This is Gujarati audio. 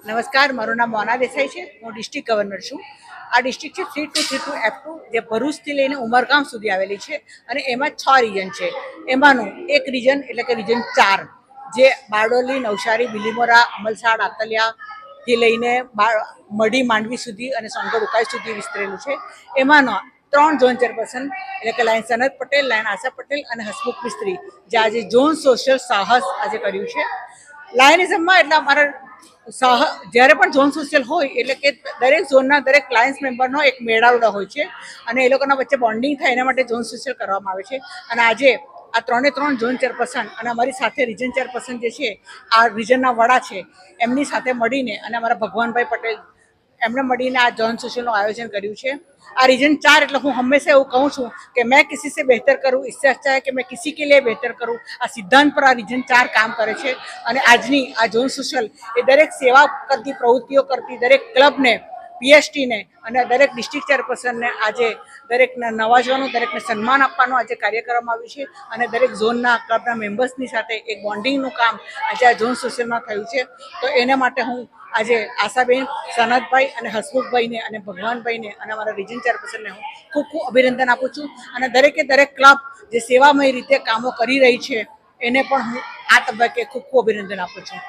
નમસ્કાર, મારું નામ મોના દેસાઈ છે. હું ડિસ્ટ્રિક્ટ ગવર્નર છું. આ ડિસ્ટ્રિક્ટ છે 3232 F2 જે ભરૂચથી લઈને ઉમરગામ સુધી આવેલી છે અને એમાં 6 રીજન છે. એમાંનું એક રીજન એટલે કે રીજન 4 જે બારડોલી, નવસારી, બિલીમોરા, અમલસાડ, આતલિયાથી લઈને મઢી, માંડવી સુધી અને સોનગઢ ઉકાઈ સુધી વિસ્તરેલું છે. એમાંનો 3 ઝોન ચેરપર્સન એટલે કે લાયન સનત પટેલ, લાયન આશા પટેલ અને હસમુખ મિસ્ત્રી જે આજે ઝોન સોશિયલ સાહસ આજે કર્યું છે. લાયનિઝમમાં એટલે અમારા જ્યારે પણ ઝોન સોશિયલ હોય એટલે કે દરેક ઝોનના દરેક લાયન્સ મેમ્બરનો એક મેળાવડો હોય છે અને એ લોકોના વચ્ચે બોન્ડિંગ થાય એના માટે ઝોન સોશિયલ કરવામાં આવે છે. અને આજે આ 3 ઝોન ચેરપર્સન અને અમારી સાથે રીજન ચેરપર્સન જે છે આ રીજનના વડા છે એમની સાથે મળીને અને અમારા ભગવાનભાઈ પટેલ એમણે મળીને આ ઝોન સોશિયલનું આયોજન કર્યું છે. આ રીજન 4 એટલે હું હંમેશા એવું કહું છું કે મેં કિસી સે બહેતર કરું, इससे अच्छा है कि मैं किसी के लिए बेहतर करूं. આ સિદ્ધાંત પર આ રીજન 4 કામ કરે છે અને આજની આ ઝોન સોશિયલ એ દરેક સેવા કરતી પ્રવૃત્તિઓ કરતી દરેક ક્લબને, પીએસટીને અને દરેક ડિસ્ટ્રિક્ટ ચેરપર્સનને આજે દરેકને નવાજવાનું, દરેકને સન્માન આપવાનું આજે કાર્ય કરવામાં આવ્યું છે અને દરેક ઝોનના ક્લબના મેમ્બર્સની સાથે એક બોન્ડિંગનું કામ આજે આ ઝોન સોશિયલમાં થયું છે. તો એના માટે હું આજે આશાબેન, સનતભાઈ અને હસમુખભાઈને અને ભગવાનભાઈને અને અમારા રીજન ચેરપર્સનને હું ખૂબ ખૂબ અભિનંદન આપું છું અને દરેક ક્લબ જે સેવામય રીતે કામો કરી રહી છે એને પણ હું આ તબક્કે ખૂબ ખૂબ અભિનંદન આપું છું.